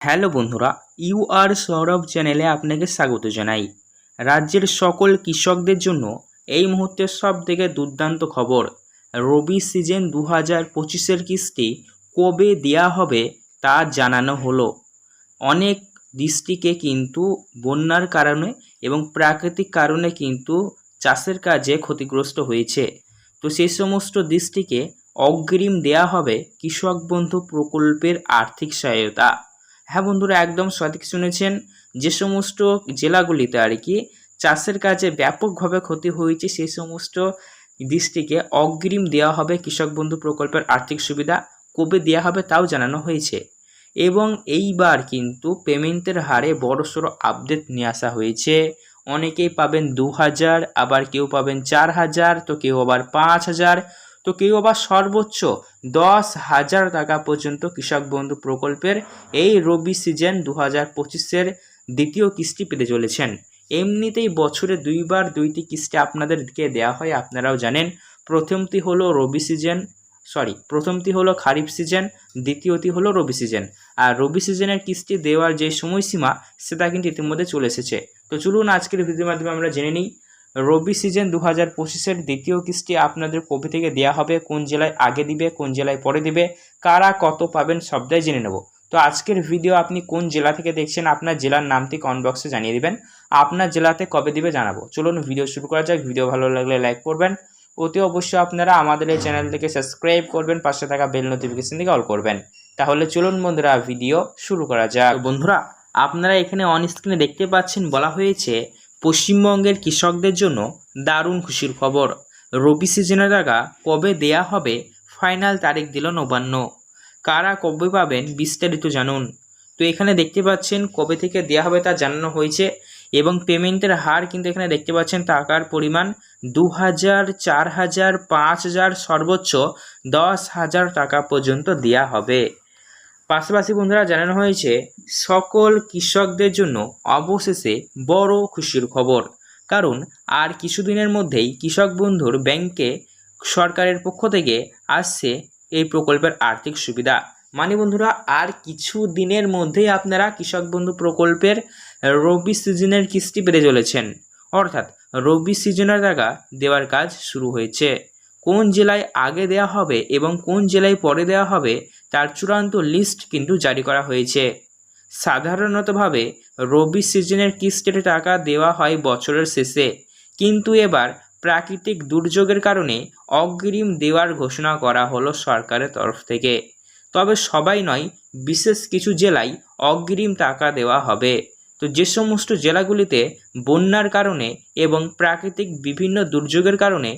Hello বন্ধুরা, you আর সৌরভ চ্যানেলে আপনাকে স্বাগত জানাই। রাজ্যের সকল কৃষকদের জন্য এই মুহূর্তের সব থেকে দুর্দান্ত খবর। রবি সিজন 2025-এর কিস্তি কবে দেওয়া হবে তা জানানো হলো। অনেক ডিস্ট্রিক্টে কিন্তু বন্যার কারণে এবং প্রাকৃতিক কারণে কিন্তু চাষের কাজে ক্ষতিগ্রস্ত হয়েছে। তো সেই সমস্ত ডিস্ট্রিক্টে অগ্রিম দেয়া হবে কৃষক বন্ধু প্রকল্পের আর্থিক সহায়তা। হ্যাঁ বন্ধুরা, একদম সঠিক শুনেছেন। যে সমস্ত জেলাগুলিতে আর কি চাষের কাজে ব্যাপকভাবে ক্ষতি হয়েছে সেই সমস্ত ডিস্ট্রিক্টে অগ্রিম দেওয়া হবে কৃষক বন্ধু প্রকল্পের আর্থিক সুবিধা। কবে দেওয়া হবে তাও জানানো হয়েছে এবং এইবার কিন্তু পেমেন্টের হারে বড়সড় আপডেট নিয়ে আসা হয়েছে। অনেকেই পাবেন 2000, আবার কেউ পাবেন 4000, তো কেউ আবার 5000, তো কেউ আবার সর্বোচ্চ 10,000 টাকা পর্যন্ত কৃষক বন্ধু প্রকল্পের এই রবি সিজন 2025-এর দ্বিতীয় কিস্তি পেতে চলেছেন। এমনিতেই বছরে দুইবার দুইটি কিস্তি আপনাদেরকে দেওয়া হয়, আপনারাও জানেন। প্রথমটি হলো খারিফ সিজন, দ্বিতীয়টি হলো রবি সিজন। আর রবি সিজনের কিস্তি দেওয়ার যে সময়সীমা সেটা কিন্তু ইতিমধ্যে চলে এসেছে। তো চলুন আজকের ভিডিওর মাধ্যমে আমরা জেনে নিই রবি সিজন 2025-এর দ্বিতীয় কিস্তি আপনাদের কবে থেকে দেওয়া হবে, কোন জেলায় আগে দিবে, কোন জেলায় পরে দিবে, কারা কত পাবেন সবটাই জেনে নেব। তো আজকের ভিডিও আপনি কোন জেলা থেকে দেখছেন, আপনার জেলার নামটি কমেন্ট বক্সে জানিয়ে দিবেন। আপনার জেলাতে কবে দিবে জানাবো। চলুন ভিডিও শুরু করা যাক। ভিডিও ভালো লাগলে লাইক করবেন, অতি অবশ্যই আপনারা আমাদের এই চ্যানেলটিকে সাবস্ক্রাইব করবেন, পাশে থাকা বেল নোটিফিকেশন থেকে অল করবেন। তাহলে চলুন বন্ধুরা ভিডিও শুরু করা যাক। বন্ধুরা, আপনারা এখানে অন স্ক্রিনে দেখতে পাচ্ছেন বলা হয়েছে পশ্চিমবঙ্গের কৃষকদের জন্য দারুণ খুশির খবর। রবি সিজনের টাকা কবে দেয়া হবে ফাইনাল তারিখ দিল নবান্ন। কারা কবে পাবেন বিস্তারিত জানুন। তো এখানে দেখতে পাচ্ছেন কবে থেকে দেয়া হবে তা জানানো হয়েছে এবং পেমেন্টের হার কিন্তু এখানে দেখতে পাচ্ছেন টাকার পরিমাণ 2000, 4000, 5000, সর্বোচ্চ 10,000 টাকা পর্যন্ত দেয়া হবে। পাশাপাশি বন্ধুরা জানানো হয়েছে সকল কৃষকদের জন্য অবশেষে বড় খুশির খবর, কারণ আর কিছুদিনের মধ্যেই কৃষক বন্ধুর ব্যাংকে সরকারের পক্ষ থেকে আসছে এই প্রকল্পের আর্থিক সুবিধা। মানে বন্ধুরা আর কিছু দিনের মধ্যেই আপনারা কৃষক বন্ধু প্রকল্পের রবি সিজনের কিস্তি পেতে চলেছেন, অর্থাৎ রবি সিজনের টাকা দেওয়ার কাজ শুরু হয়েছে। কোন জেলায় আগে দেওয়া হবে এবং কোন জেলায় পরে দেওয়া হবে তার চূড়ান্ত লিস্ট কিন্তু জারি করা হয়েছে। সাধারণতভাবে রবি সিজনের কিস্তির টাকা দেওয়া হয় বছরের শেষে, কিন্তু এবার প্রাকৃতিক দুর্যোগের কারণে অগ্রিম দেওয়ার ঘোষণা করা হলো সরকারের তরফ থেকে। তবে সবাই নয়, বিশেষ কিছু জেলায় অগ্রিম টাকা দেওয়া হবে। তো যে সমস্ত জেলাগুলিতে বন্যার কারণে এবং প্রাকৃতিক বিভিন্ন দুর্যোগের কারণে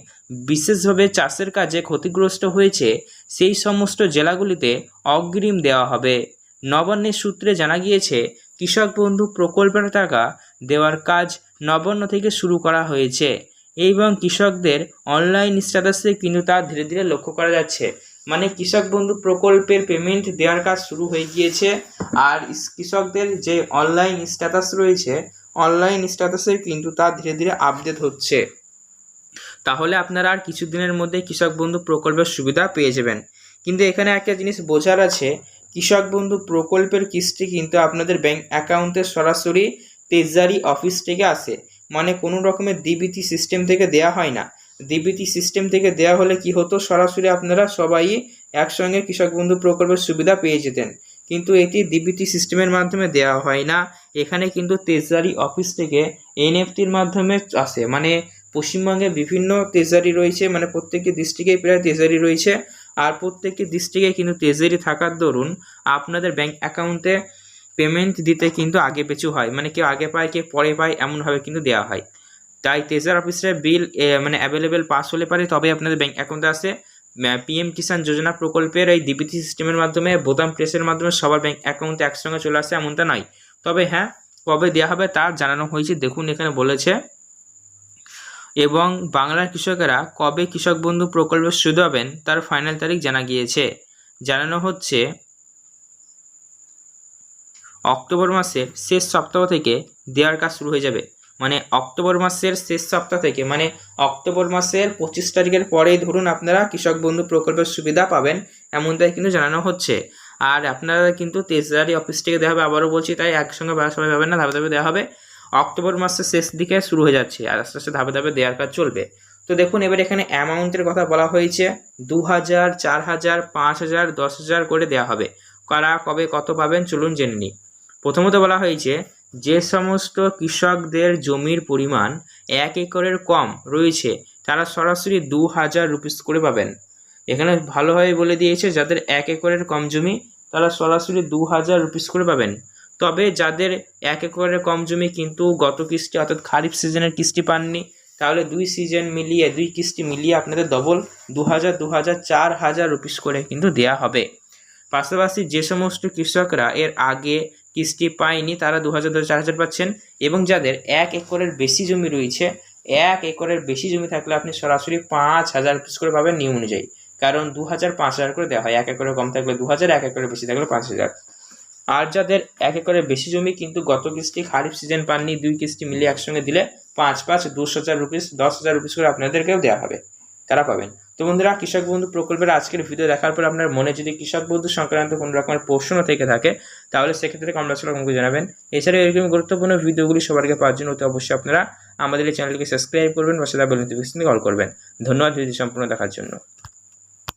বিশেষভাবে চাষের কাজে ক্ষতিগ্রস্ত হয়েছে সেই সমস্ত জেলাগুলিতে অগ্রিম দেওয়া হবে। নবান্নের সূত্রে জানা গিয়েছে কৃষক বন্ধু প্রকল্পের টাকা দেওয়ার কাজ নবান্ন থেকে শুরু করা হয়েছে এবং কৃষকদের অনলাইন স্ট্যাটাসে কিন্তু তা ধীরে ধীরে লক্ষ্য করা যাচ্ছে। মানে কৃষক বন্ধু প্রকল্পের পেমেন্ট দেওয়ার কাজ শুরু হয়ে গিয়েছে আর কৃষকদের যে অনলাইন স্ট্যাটাস রয়েছে অনলাইন স্ট্যাটাসে কিন্তু তা ধীরে ধীরে আপডেট হচ্ছে। তাহলে আপনারা আর কিছুদিনের মধ্যে কৃষক বন্ধু প্রকল্পের সুবিধা পেয়ে যাবেন। কিন্তু এখানে একটা জিনিস বোঝার আছে, কৃষক বন্ধু প্রকল্পের কিস্তি কিন্তু আপনাদের ব্যাংক অ্যাকাউন্টে সরাসরি ট্রেজারি অফিস থেকে আসে, মানে কোনো রকমের ডিবিটি সিস্টেম থেকে দেয়া হয় না। ডিবিটি সিস্টেম থেকে দেয়া হলে কি হতো, সরাসরি আপনারা সবাই একসঙ্গে কৃষক বন্ধু প্রকল্পের সুবিধা পেয়ে যেতেন, কিন্তু এটি ডিবিটি সিস্টেমের মাধ্যমে দেওয়া হয় না। এখানে কিন্তু ট্রেজারি অফিস থেকে এনএফটির মাধ্যমে আসে। মানে পশ্চিমবঙ্গে বিভিন্ন ট্রেজারি রয়েছে, মানে প্রত্যেকটি ডিস্ট্রিক্টেই প্রায় ট্রেজারি রয়েছে, আর প্রত্যেকটি ডিস্ট্রিক্টে কিন্তু ট্রেজারি থাকার দরুন আপনাদের ব্যাংক অ্যাকাউন্টে পেমেন্ট দিতে কিন্তু আগে পিছু হয়, মানে কেউ আগে পায় কেউ পরে পায় এমনভাবে কিন্তু দেওয়া হয়। তাই ট্রেজারি অফিসের বিল মানে অ্যাভেলেবেল পাস হলে পারে তবে আপনাদের ব্যাংক অ্যাকাউন্টে আসে। পিএম কিষাণ যোজনা প্রকল্পের এই ডিবিটি সিস্টেমের মাধ্যমে বোতাম প্রেসের মাধ্যমে সবার ব্যাংক অ্যাকাউন্টে একসঙ্গে চলে আসে এমনটা নয়। তবে হ্যাঁ, কবে দেওয়া হবে তা জানানো হয়েছে, দেখুন এখানে বলেছে। এবং বাংলার কৃষকেরা কবে কৃষক বন্ধু প্রকল্পের সুবিধা পাবেন তার ফাইনাল তারিখ জানা গিয়েছে। জানানো হচ্ছে অক্টোবর মাসের শেষ সপ্তাহ থেকে দেওয়ার কাজ শুরু হয়ে যাবে। মানে অক্টোবর মাসের শেষ সপ্তাহ থেকে, মানে অক্টোবর মাসের 25 তারিখের পরেই ধরুন আপনারা কৃষক বন্ধু প্রকল্পের সুবিধা পাবেন, এমনটাই কিন্তু জানানো হচ্ছে। আর আপনারা কিন্তু তেজগাড়ি অফিস থেকে দেওয়া হবে, আবারও বলছি, তাই একসঙ্গে সবাই পাবেন না, ধাপে ধাপে দেওয়া হবে। অক্টোবর মাসের শেষ দিকে শুরু হয়ে যাচ্ছে আর আস্তে আস্তে ধাপে ধাপে দেওয়ার কাজ চলবে। তো দেখুন এবার এখানে অ্যামাউন্টের কথা বলা হয়েছে, 2000, 4000, 5000, 10,000 করে দেওয়া হবে। কারা কবে কত পাবেন চলুন জেনে নিই। প্রথমত বলা হয়েছে যে সমস্ত কৃষকদের জমির পরিমাণ 1 একরের কম রয়েছে তারা সরাসরি 2000 রুপিস করে পাবেন। এখানে ভালোভাবে বলে দিয়েছে যাদের 1 একরের কম জমি তারা সরাসরি 2000 রুপিস করে পাবেন। তবে যাদের 1 একরের কম জমি কিন্তু গত কিস্তি অর্থাৎ খারিফ সিজনের কিস্তি পাননি, তাহলে দুই কিস্তি মিলিয়ে আপনাদের ডবল 2000, 2000, 4000 রুপিস করে কিন্তু দেওয়া হবে। পাশাপাশি যে সমস্ত কৃষকরা এর আগে কিস্তি পায়নি তারা 2000, 4000 পাচ্ছেন, এবং যাদের 1 একরের বেশি জমি রয়েছে, 1 একরের বেশি জমি থাকলে আপনি সরাসরি 5000 রুপিস করে পাবেন নিয়ম অনুযায়ী, কারণ 2000, 5000 করে দেওয়া হয়। 1 একরের কম থাকলে 2000, 1 একরের বেশি থাকলে 5000। আর যাদের 1 একরের বেশি জমি কিন্তু গত কিস্তি খারিফ সিজন পাননি, দুই কিস্তি মিলিয়ে একসঙ্গে দিলে 5, 5, 20,000 রুপিস, 10,000 রুপিস করে আপনাদেরকেও দেওয়া হবে, তারা পাবেন। তো বন্ধুরা, কৃষক বন্ধু প্রকল্পের আজকের ভিডিও দেখার পর আপনার মনে যদি কৃষক বন্ধু সংক্রান্ত কোনো রকমের প্রশ্ন থেকে থাকে তাহলে সেক্ষেত্রে কমেন্ট বক্সে আমাকে জানাবেন। এছাড়া এরকম গুরুত্বপূর্ণ ভিডিওগুলি সবার আগে পাওয়ার জন্য অতি অবশ্যই আপনারা আমাদের এই চ্যানেলকে সাবস্ক্রাইব করবেন, পাশে থাকা বেল নোটিফিকেশন কল করবেন। ধন্যবাদ ভিডিও সম্পূর্ণ দেখার জন্য।